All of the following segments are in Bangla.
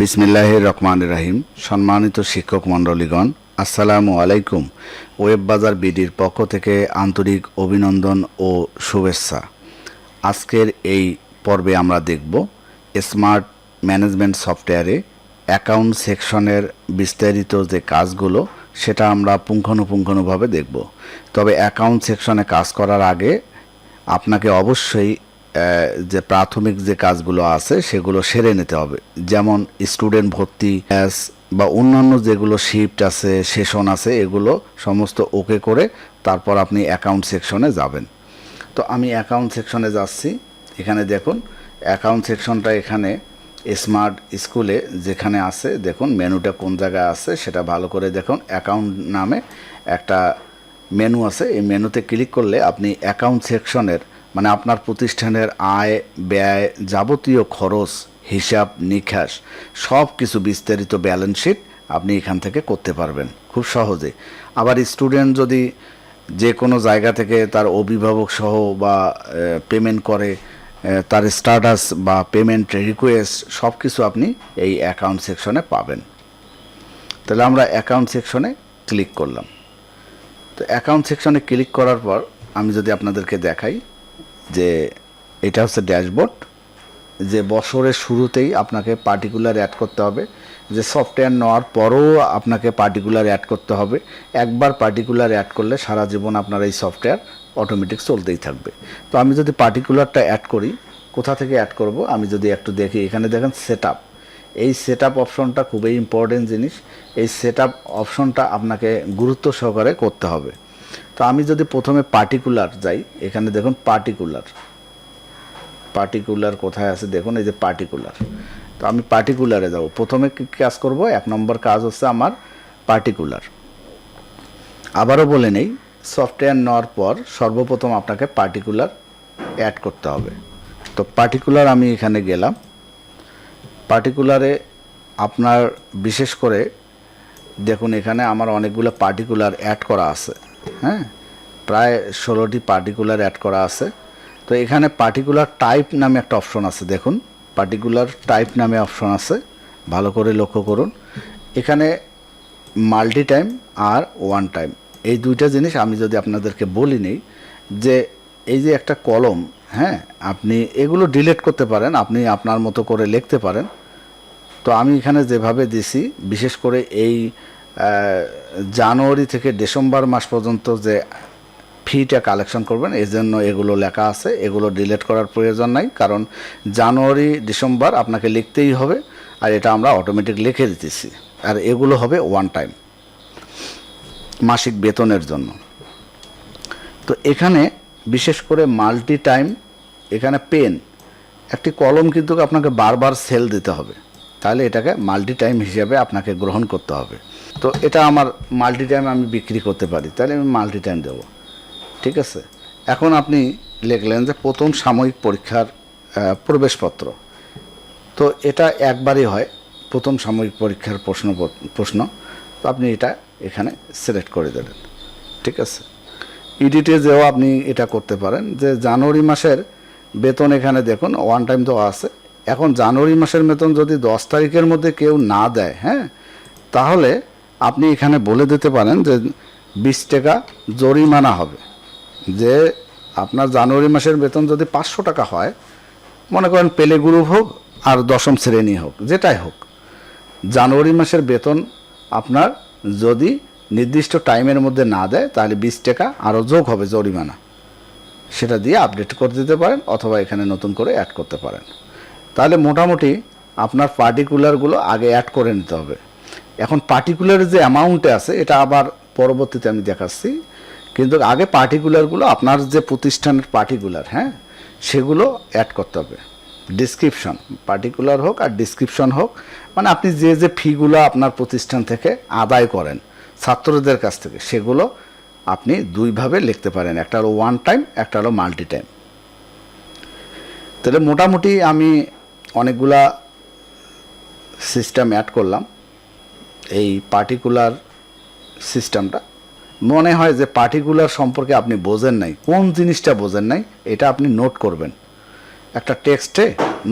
বিসমিল্লাহির রহমানির রহিম। সম্মানিত শিক্ষক মণ্ডলীগণ, আসসালামু আলাইকুম। ওয়েব বাজার বিডির পক্ষ থেকে আন্তরিক অভিনন্দন ও শুভেচ্ছা। আজকের এই পর্বে আমরা দেখব স্মার্ট ম্যানেজমেন্ট সফটওয়্যারে অ্যাকাউন্ট সেকশনের বিস্তারিত যে কাজগুলো সেটা আমরা পুঙ্খানুপুঙ্খানুভাবে দেখব। তবে অ্যাকাউন্ট সেকশনে কাজ করার আগে আপনাকে অবশ্যই যে প্রাথমিক যে কাজগুলো আছে সেগুলো সেরে নিতে হবে, যেমন স্টুডেন্ট ভর্তি বা অন্যান্য যেগুলো শিফট আছে, সেশন আছে, এগুলো সমস্ত ওকে করে তারপর আপনি অ্যাকাউন্ট সেকশনে যাবেন। তো আমি অ্যাকাউন্ট সেকশনে যাচ্ছি। এখানে দেখুন অ্যাকাউন্ট সেকশনটা এখানে স্মার্ট স্কুলে যেখানে আছে, দেখুন মেনুটা কোন জায়গায় আছে সেটা ভালো করে দেখুন। অ্যাকাউন্ট নামে একটা মেনু আছে, এই মেনুতে ক্লিক করলে আপনি অ্যাকাউন্ট সেকশনের মানে আপনার প্রতিষ্ঠানের আয় ব্যয় যাবতীয় খরচ হিসাব নিকাশ সব কিছু বিস্তারিত ব্যালেন্স শিট আপনি এখান থেকে করতে পারবেন খুব সহজে। আবার স্টুডেন্ট যদি যে কোনো জায়গা থেকে তার অভিভাবক সহ বা পেমেন্ট করে, তার স্ট্যাটাস বা পেমেন্ট রিকোয়েস্ট সব কিছু আপনি এই অ্যাকাউন্ট সেকশনে পাবেন। তাহলে আমরা অ্যাকাউন্ট সেকশনে ক্লিক করলাম। তো অ্যাকাউন্ট সেকশনে ক্লিক করার পর আমি যদি আপনাদেরকে দেখাই যে এটা হচ্ছে ড্যাশবোর্ড, যে বছরের শুরুতেই আপনাকে পার্টিকুলার অ্যাড করতে হবে, যে সফটওয়্যার নেওয়ার পরও আপনাকে পার্টিকুলার অ্যাড করতে হবে। একবার পার্টিকুলার অ্যাড করলে সারা জীবন আপনার এই সফটওয়্যার অটোমেটিক চলতেই থাকবে। তো আমি যদি পার্টিকুলারটা অ্যাড করি, কোথা থেকে অ্যাড করব আমি যদি একটু দেখি, এখানে দেখেন সেট আপ। এই সেট আপ অপশনটা খুবই ইম্পর্টেন্ট জিনিস। এই সেট আপ অপশনটা আপনাকে গুরুত্ব সহকারে করতে হবে। তো আমি যদি প্রথমে পার্টিকুলার যাই, এখানে দেখুন পার্টিকুলার কোথায় আছে দেখুন, এই যে পার্টিকুলার। তো আমি পার্টিকুলারে যাব। প্রথমে কি কাজ করব, 1 নম্বর কাজ হচ্ছে আমার পার্টিকুলার। আবারও বলে নেই, সফটওয়্যার নেওয়ার পর সর্বপ্রথম আপনাকে পার্টিকুলার অ্যাড করতে হবে। তো পার্টিকুলার আমি এখানে গেলাম। পার্টিকুলারে আপনার বিশেষ করে দেখুন এখানে আমার অনেকগুলো পার্টিকুলার অ্যাড করা আছে, হ্যাঁ, প্রায় 16টি পার্টিকুলার অ্যাড করা আছে। তো এখানে পার্টিকুলার টাইপ নামে একটা অপশন আছে, দেখুন পার্টিকুলার টাইপ নামে অপশন আছে, ভালো করে লক্ষ্য করুন। এখানে মাল্টি টাইম আর ওয়ান টাইম, এই দুইটা জিনিস আমি যদি আপনাদেরকে বলি নেই, যে এই যে একটা কলম, হ্যাঁ, আপনি এগুলো ডিলিট করতে পারেন, আপনি আপনার মতো করে লিখতে পারেন। তো আমি এখানে যেভাবে দিছি, বিশেষ করে এই জানুয়ারি থেকে ডিসেম্বর মাস পর্যন্ত যে ফিটা কালেকশন করবেন এই জন্য এগুলো লেখা আছে, এগুলো ডিলিট করার প্রয়োজন নাই, কারণ জানুয়ারি ডিসেম্বর আপনাকে লিখতেই হবে, আর এটা আমরা অটোমেটিক লিখে দিতেছি। আর এগুলো হবে ওয়ান টাইম, মাসিক বেতনের জন্য। তো এখানে বিশেষ করে মাল্টি টাইম, এখানে পেন একটি কলম কিন্তু আপনাকে বারবার সেল দিতে হবে, তাহলে এটাকে মাল্টি টাইম হিসেবে আপনাকে গ্রহণ করতে হবে। তো এটা আমার মাল্টি টাইম আমি বিক্রি করতে পারি, তাহলে আমি মাল্টি টাইম দেবো, ঠিক আছে। এখন আপনি লিখলেন যে প্রথম সাময়িক পরীক্ষার প্রবেশপত্র। তো এটা একবারই হয়, প্রথম সাময়িক পরীক্ষার প্রশ্ন। তো আপনি এটা এখানে সিলেক্ট করে দেবেন, ঠিক আছে। ইডিটে যেও আপনি এটা করতে পারেন, যে জানুয়ারি মাসের বেতন এখানে দেখুন ওয়ান টাইম দেওয়া আছে। এখন জানুয়ারি মাসের বেতন যদি 10 তারিখের মধ্যে কেউ না দেয়, হ্যাঁ, তাহলে আপনি এখানে বলে দিতে পারেন যে 20 টাকা জরিমানা হবে। যে আপনার জানুয়ারি মাসের বেতন যদি 500 টাকা হয়, মনে করেন পেলে গ্রুপ হোক আর 10ম শ্রেণী হোক, যেটাই হোক, জানুয়ারি মাসের বেতন আপনার যদি নির্দিষ্ট টাইমের মধ্যে না দেয়, তাহলে 20 টাকা আরও যোগ হবে জরিমানা। সেটা দিয়ে আপডেট করে দিতে পারেন, অথবা এখানে নতুন করে অ্যাড করতে পারেন। তাহলে মোটামুটি আপনার পার্টিকুলারগুলো আগে অ্যাড করে নিতে হবে। এখন পার্টিকুলার যে অ্যামাউন্টে আছে এটা আবার পরবর্তীতে আমি দেখাচ্ছি, কিন্তু আগে পার্টিকুলারগুলো আপনার যে প্রতিষ্ঠানের পার্টিকুলার, হ্যাঁ, সেগুলো অ্যাড করতে হবে। ডিসক্রিপশন পার্টিকুলার হোক আর ডিসক্রিপশন হোক, মানে আপনি যে যে ফিগুলো আপনার প্রতিষ্ঠান থেকে আদায় করেন ছাত্রদের কাছ থেকে, সেগুলো আপনি দুইভাবে লিখতে পারেন, একটা হলো ওয়ান টাইম, একটা হলো মাল্টি টাইম। তাহলে মোটামুটি আমি অনেকগুলা সিস্টেম অ্যাড করলাম। এই পার্টিকুলার সিস্টেমটা মনে হয় যে পার্টিকুলার সম্পর্কে আপনি বোঝেন নাই, কোন জিনিসটা বোঝেন নাই এটা আপনি নোট করবেন, একটা টেক্সটে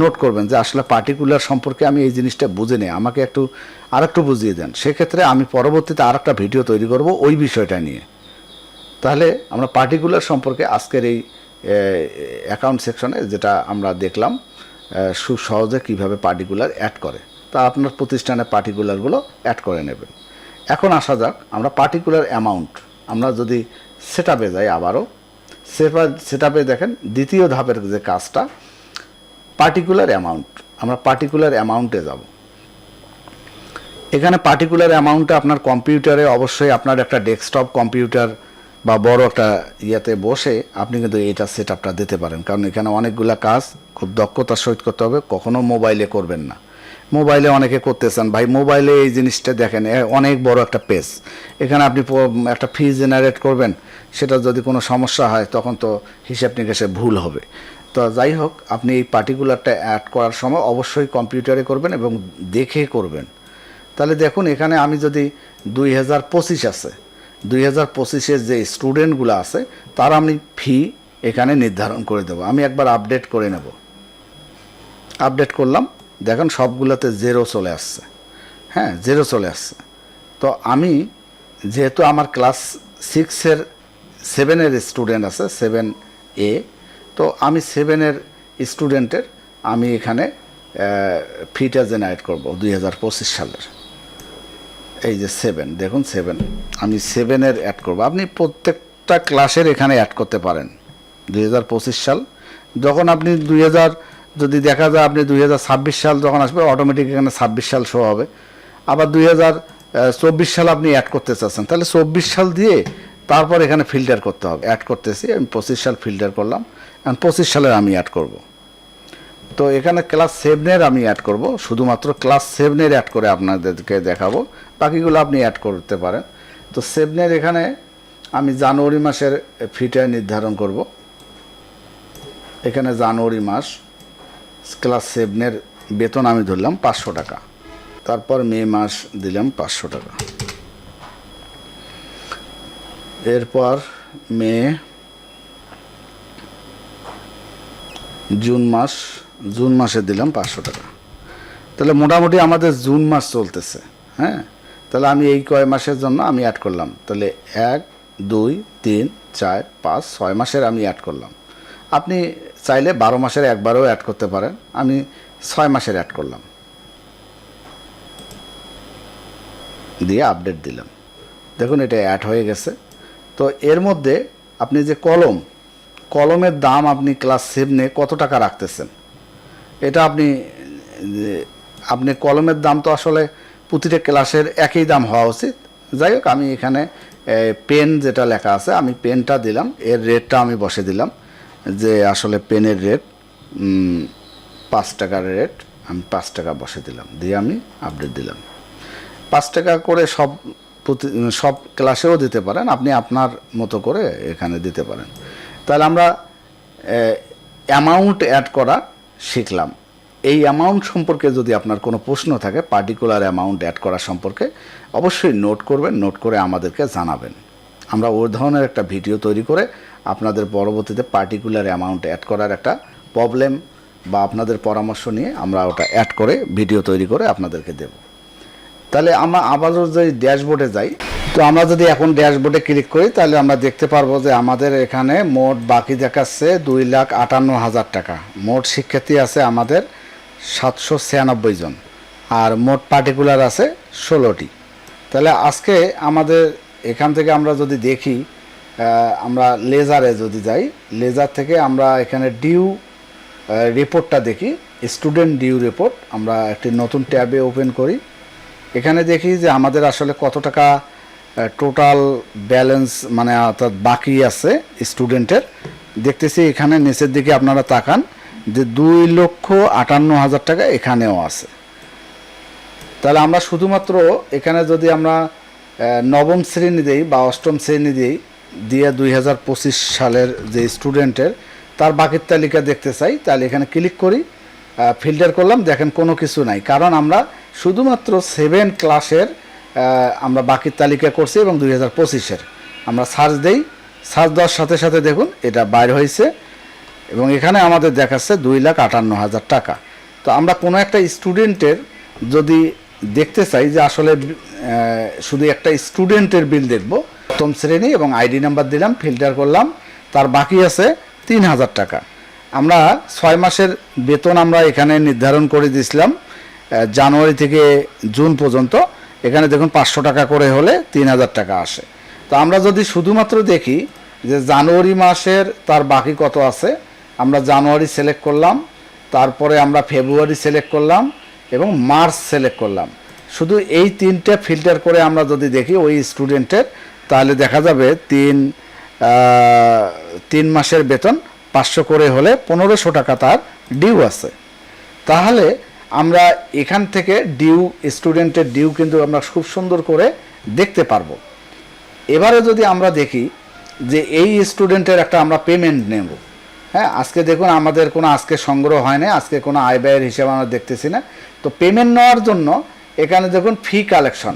নোট করবেন যে আসলে পার্টিকুলার সম্পর্কে আমি এই জিনিসটা বুঝে নিই, আমাকে আরেকটু বুঝিয়ে দেন। সেক্ষেত্রে আমি পরবর্তীতে আরেকটা ভিডিও তৈরি করব ওই বিষয়টা নিয়ে। তাহলে আমরা পার্টিকুলার সম্পর্কে আজকের এই অ্যাকাউন্ট সেকশনে যেটা আমরা দেখলাম সহজে কিভাবে পার্টিকুলার অ্যাড করে, তা আপনার প্রতিষ্ঠানে পার্টিকুলারগুলো অ্যাড করে নেবেন। এখন আসা যাক আমরা পার্টিকুলার অ্যামাউন্ট, আমরা যদি সেটআপে যাই, আবারও সেটআপে দেখেন দ্বিতীয় ধাপের যে কাজটা পার্টিকুলার অ্যামাউন্ট, আমরা পার্টিকুলার অ্যামাউন্টে যাব। এখানে পার্টিকুলার অ্যামাউন্টে আপনার কম্পিউটারে অবশ্যই আপনার একটা ডেস্কটপ কম্পিউটার বা বড় একটা ইয়েতে বসে আপনি কিন্তু এটা সেটআপটা দিতে পারেন, কারণ এখানে অনেকগুলা কাজ খুব দক্ষতার সহিত করতে হবে, কখনো মোবাইলে করবেন না। মোবাইলে অনেকে করতেছেন, ভাই মোবাইলে এই জিনিসটা দেখেন অনেক বড় একটা পেজ, এখানে আপনি একটা ফি জেনারেট করবেন, সেটা যদি কোনো সমস্যা হয় তখন তো হিসাব নিকাশে ভুল হবে। তো যাই হোক, আপনি এই পার্টিকুলারটা অ্যাড করার সময় অবশ্যই কম্পিউটারে করবেন এবং দেখে করবেন। তাহলে দেখুন এখানে আমি যদি 2025 আছে, 2025-এর যে স্টুডেন্টগুলো আছে তার আমি ফি এখানে নির্ধারণ করে দেবো। আমি একবার আপডেট করে নেব, আপডেট করলাম, দেখেন সবগুলোতে 0 চলে আসছে। হ্যাঁ, 0 চলে আসছে। তো আমি যেহেতু আমার ক্লাস 7-এর স্টুডেন্ট আছে, 7A, তো আমি 7-এর স্টুডেন্টের আমি এখানে ফিটা জেনারেট করব 2025 সালের। এই যে 7, দেখুন 7, আমি 7-এর অ্যাড করব। আপনি প্রত্যেকটা ক্লাসের এখানে অ্যাড করতে পারেন 2025 সাল। যখন আপনি যদি দেখা যায় আপনি 2026 সাল যখন আসবে, অটোমেটিক এখানে 26 সাল শো হবে। আবার 2024 সাল আপনি অ্যাড করতে চাচ্ছেন, তাহলে 24 সাল দিয়ে তারপর এখানে ফিল্টার করতে হবে। অ্যাড করতেছি, আমি 25 সাল ফিল্টার করলাম, এখন 25 সালের আমি অ্যাড করব। তো এখানে ক্লাস 7-এর আমি অ্যাড করব, শুধুমাত্র ক্লাস 7-এর অ্যাড করে আপনাদেরকে দেখাবো, বাকিগুলো আপনি অ্যাড করতে পারেন। তো 7-এর এখানে আমি জানুয়ারি মাসের ফিটা নির্ধারণ করব। এখানে জানুয়ারি মাস ক্লাস 7-এর বেতন আমি ধরলাম 500 টাকা, তারপর মে মাস দিলাম 500 টাকা, এরপর মে, জুন মাসে দিলাম 500 টাকা। তাহলে মোটামুটি আমাদের জুন মাস চলতেছে। হ্যাঁ, তাহলে আমি এই কয় মাসের জন্য আমি অ্যাড করলাম, তাহলে 1, 2, 3, 4, 5, 6 মাসের আমি অ্যাড করলাম। আপনি চাইলে 12 মাসের একবারও অ্যাড করতে পারেন, আমি 6 মাসের অ্যাড করলাম, দিয়ে আপডেট দিলাম। দেখুন এটা অ্যাড হয়ে গেছে। তো এর মধ্যে আপনি যে কলমের দাম আপনি ক্লাস 7-এ কত টাকা রাখতেছেন, এটা আপনি কলমের দাম তো আসলে প্রতিটা ক্লাসের একই দাম হওয়া উচিত। যাই হোক, আমি এখানে পেন যেটা লেখা আছে আমি পেনটা দিলাম, এর রেটটা আমি বসে দিলাম যে আসলে পেনের রেট 5 টাকার রেট, আমি 5 টাকা বসে দিলাম, দিয়ে আমি আপডেট দিলাম। 5 টাকা করে সব ক্লাসেও দিতে পারেন, আপনি আপনার মতো করে এখানে দিতে পারেন। তাহলে আমরা অ্যামাউন্ট অ্যাড করা শিখলাম। এই অ্যামাউন্ট সম্পর্কে যদি আপনার কোনো প্রশ্ন থাকে, পার্টিকুলার অ্যামাউন্ট অ্যাড করা সম্পর্কে, অবশ্যই নোট করবেন, নোট করে আমাদেরকে জানাবেন। আমরা ওই ধরনের একটা ভিডিও তৈরি করে আপনাদের পরবর্তীতে পার্টিকুলার অ্যামাউন্ট অ্যাড করার একটা প্রবলেম বা আপনাদের পরামর্শ নিয়ে আমরা ওটা অ্যাড করে ভিডিও তৈরি করে আপনাদেরকে দেব। তাহলে আমরা আবারও যদি ড্যাশবোর্ডে যাই, তো আমরা যদি এখন ড্যাশবোর্ডে ক্লিক করি তাহলে আমরা দেখতে পারবো যে আমাদের এখানে মোট বাকি দেখাচ্ছে 2,58,000 টাকা। মোট শিক্ষার্থী আছে আমাদের 796 জন, আর মোট পার্টিকুলার আছে 16টি। তাহলে আজকে আমাদের এখান থেকে আমরা যদি দেখি, আমরা লেজারে যদি যাই, লেজার থেকে আমরা এখানে ডিউ রিপোর্টটা দেখি, স্টুডেন্ট ডিউ রিপোর্ট। আমরা একটি নতুন ট্যাবে ওপেন করি, এখানে দেখি যে আমাদের আসলে কত টাকা টোটাল ব্যালেন্স মানে অর্থাৎ বাকি আছে স্টুডেন্টের। দেখতেছি এখানে নিচের দিকে আপনারা তাকান যে 2,58,000 টাকা এখানেও আছে। তাহলে আমরা শুধুমাত্র এখানে যদি আমরা নবম শ্রেণী দিই বা অষ্টম শ্রেণী দিয়ে 2025 সালের যে স্টুডেন্টের তার বাকির তালিকা দেখতে চাই, তাহলে এখানে ক্লিক করি, ফিল্টার করলাম, দেখেন কোনো কিছু নাই, কারণ আমরা শুধুমাত্র 7 ক্লাসের আমরা বাকির তালিকা করছি এবং 2025-এর আমরা সার্চ দেই। সার্চ দেওয়ার সাথে সাথে দেখুন এটা বাইর হয়েছে। এবং এখানে আমাদের দেখাচ্ছে 2,58,000 টাকা। তো আমরা কোনো একটা স্টুডেন্টের যদি দেখতে চাই যে আসলে শুধু একটা স্টুডেন্টের বিল দেখব, প্রথম শ্রেণী এবং আইডি নাম্বার দিলাম, ফিল্টার করলাম, তার বাকি আছে 3,000 টাকা। আমরা 6 মাসের বেতন আমরা এখানে নির্ধারণ করে দিয়েছিলাম জানুয়ারি থেকে জুন পর্যন্ত। এখানে দেখুন 500 টাকা করে হলে 3,000 টাকা আসে। তো আমরা যদি শুধুমাত্র দেখি যে জানুয়ারি মাসের তার বাকি কত আছে, আমরা জানুয়ারি সিলেক্ট করলাম, তারপরে আমরা ফেব্রুয়ারি সিলেক্ট করলাম এবং মার্চ সিলেক্ট করলাম। শুধু এই 3টে ফিল্টার করে আমরা যদি দেখি ওই স্টুডেন্টের, তাহলে দেখা যাবে 3 মাসের বেতন 500 করে হলে 1,500 টাকা তার ডিউ আছে। তাহলে আমরা এখান থেকে ডিউ, স্টুডেন্টের ডিউ কিন্তু আমরা খুব সুন্দর করে দেখতে পারবো। এবারে যদি আমরা দেখি যে এই স্টুডেন্টের একটা আমরা পেমেন্ট নেব, হ্যাঁ, আজকে দেখুন আমাদের কোনো আজকে সংগ্রহ হয় না, আজকে কোনো আয় ব্যয়ের হিসাব আমরা দেখতেছি না। তো পেমেন্ট নেওয়ার জন্য এখানে দেখুন ফি কালেকশন,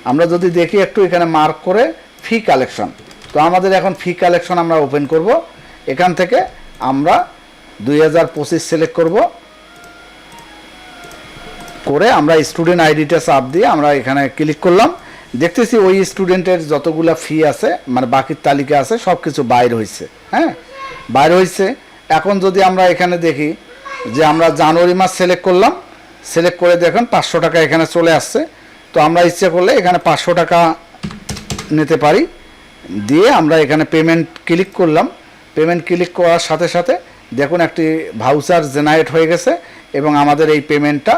আমরা যদি দেখি একটু এখানে মার্ক করে ফি কালেকশন। তো আমাদের এখন ফি কালেকশন আমরা ওপেন করব। এখান থেকে আমরা 2025 সিলেক্ট করব, করে আমরা স্টুডেন্ট আইডিটা চাপ দিয়ে আমরা এখানে ক্লিক করলাম। দেখতেছি ওই স্টুডেন্টের যতগুলা ফি আছে, মানে বাকির তালিকা আছে, সব কিছু বাইর হয়েছে। হ্যাঁ, বাইর হয়েছে। এখন যদি আমরা এখানে দেখি যে আমরা জানুয়ারি মাস সিলেক্ট করলাম, সিলেক্ট করে দেখুন 500 টাকা এখানে চলে আসছে। তো আমরা ইচ্ছে করলে এখানে 500 টাকা নিতে পারি, দিয়ে আমরা এখানে পেমেন্ট ক্লিক করলাম। পেমেন্ট ক্লিক করার সাথে সাথে দেখুন একটি ভাউচার জেনারেট হয়ে গেছে এবং আমাদের এই পেমেন্টটা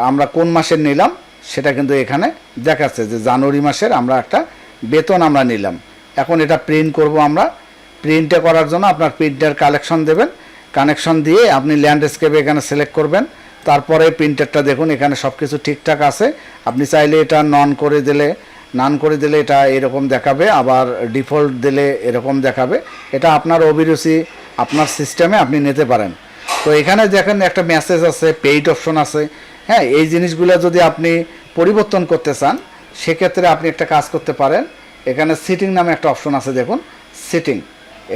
আমরা কোন মাসের নিলাম সেটা কিন্তু এখানে দেখাচ্ছে যে জানুয়ারি মাসের আমরা একটা বেতন আমরা নিলাম। এখন এটা প্রিন্ট করব আমরা। প্রিন্টে করার জন্য আপনার প্রিন্টার কালেকশন দেবেন, কানেকশন দিয়ে আপনি ল্যান্ডস্কেপে এখানে সিলেক্ট করবেন। তারপরে প্রিন্টারটা দেখুন এখানে সব কিছু ঠিকঠাক আছে। আপনি চাইলে এটা নান করে দিলে এটা এরকম দেখাবে, আবার ডিফল্ট দিলে এরকম দেখাবে। এটা আপনার অভিরুচি, আপনার সিস্টেমে আপনি নিতে পারেন। তো এখানে দেখেন একটা মেসেজ আছে, পেইড অপশন আছে। হ্যাঁ, এই জিনিসগুলো যদি আপনি পরিবর্তন করতে চান সেক্ষেত্রে আপনি একটা কাজ করতে পারেন। এখানে সিটিং নামে একটা অপশন আছে, দেখুন সিটিং,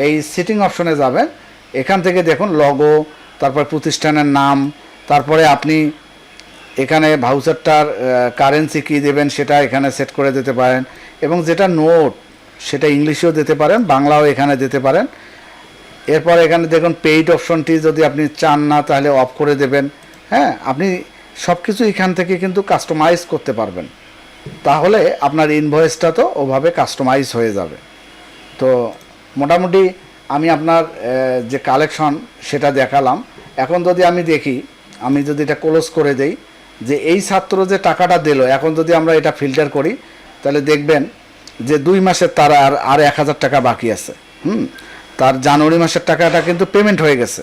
এই সিটিং অপশনে যাবেন। এখান থেকে দেখুন লগো, তারপর প্রতিষ্ঠানের নাম, তারপরে আপনি এখানে ভাউচারটার কারেন্সি কী দেবেন সেটা এখানে সেট করে দিতে পারেন, এবং যেটা নোট সেটা ইংলিশেও দিতে পারেন, বাংলাও এখানে দিতে পারেন। এরপর এখানে দেখুন পেইড অপশনটি যদি আপনি চান না তাহলে অফ করে দেবেন। হ্যাঁ, আপনি সব কিছু এখান থেকে কিন্তু কাস্টমাইজ করতে পারবেন। তাহলে আপনার ইনভয়েসটা তো ওভাবে কাস্টমাইজ হয়ে যাবে। তো মোটামুটি আমি আপনার যে কালেকশন সেটা দেখালাম। এখন যদি আমি দেখি, আমি যদি এটা ক্লোজ করে দেই, যে এই ছাত্র যে টাকাটা দিল, এখন যদি আমরা এটা ফিল্টার করি তাহলে দেখবেন যে 2 মাসের তার আর 1,000 টাকা বাকি আছে। তার জানুয়ারি মাসের টাকাটা কিন্তু পেমেন্ট হয়ে গেছে।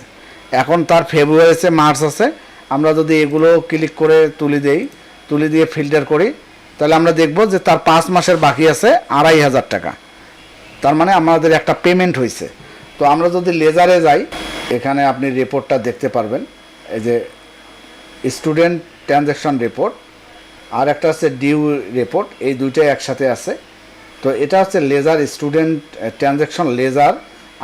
এখন তার ফেব্রুয়ারি আছে, মার্চ আছে। আমরা যদি এগুলো ক্লিক করে তুলে দিয়ে ফিল্টার করি তাহলে আমরা দেখব যে তার 5 মাসের বাকি আছে 2,500 টাকা। তার মানে আমাদের একটা পেমেন্ট হয়েছে। তো আমরা যদি লেজারে যাই, এখানে আপনি রিপোর্টটা দেখতে পারবেন, এই যে স্টুডেন্ট ট্রানজ্যাকশন রিপোর্ট আর একটা আছে ডিউ রিপোর্ট, এই দুইটাই একসাথে আছে। তো এটা হচ্ছে লেজার, স্টুডেন্ট ট্রানজ্যাকশন লেজার,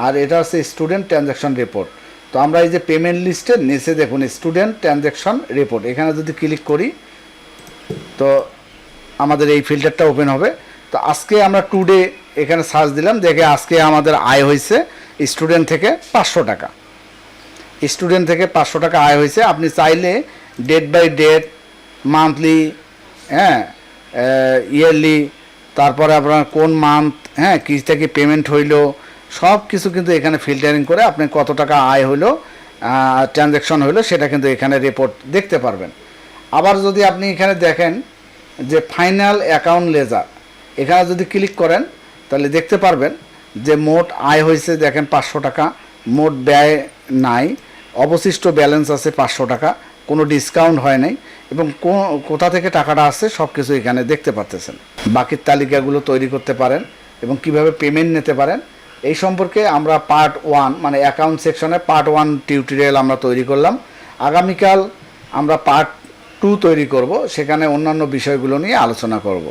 আর এটা হচ্ছে স্টুডেন্ট ট্রানজ্যাকশন রিপোর্ট। তো আমরা এই যে পেমেন্ট লিস্টের নিচে দেখুন স্টুডেন্ট ট্রানজ্যাকশন রিপোর্ট, এখানে যদি ক্লিক করি তো আমাদের এই ফিল্টারটা ওপেন হবে। তো আজকে আমরা টুডে এখানে সার্চ দিলাম, দেখে আজকে আমাদের আয় হয়েছে স্টুডেন্ট থেকে 500 টাকা। স্টুডেন্ট থেকে 500 টাকা আয় হয়েছে। আপনি চাইলে ডেট বাই ডেট, মান্থলি, হ্যাঁ, ইয়ারলি, তারপরে আপনার কোন মান্থ, হ্যাঁ, কি থেকে পেমেন্ট হইলো, সব কিছু কিন্তু এখানে ফিল্টারিং করে আপনি কত টাকা আয় হইলো, ট্রানজ্যাকশন হইলো, সেটা কিন্তু এখানে রিপোর্ট দেখতে পারবেন। আবার যদি আপনি এখানে দেখেন যে ফাইনাল অ্যাকাউন্ট লেজার, এখানে যদি ক্লিক করেন তাহলে দেখতে পারবেন যে মোট আয় হয়েছে দেখেন 500 টাকা, মোট ব্যয় নাই, অবশিষ্ট ব্যালেন্স আছে 500 টাকা, কোনো ডিসকাউন্ট হয় নাই, এবং কোথা থেকে টাকাটা আসছে সব কিছু এখানে দেখতে পারতেছেন। বাকির তালিকাগুলো তৈরি করতে পারেন এবং কিভাবে পেমেন্ট নিতে পারেন এই সম্পর্কে আমরা পার্ট 1 মানে অ্যাকাউন্ট সেকশনে পার্ট 1 টিউটোরিয়াল আমরা তৈরি করলাম। আগামীকাল আমরা পার্ট 2 তৈরি করব, সেখানে অন্যান্য বিষয়গুলো নিয়ে আলোচনা করব।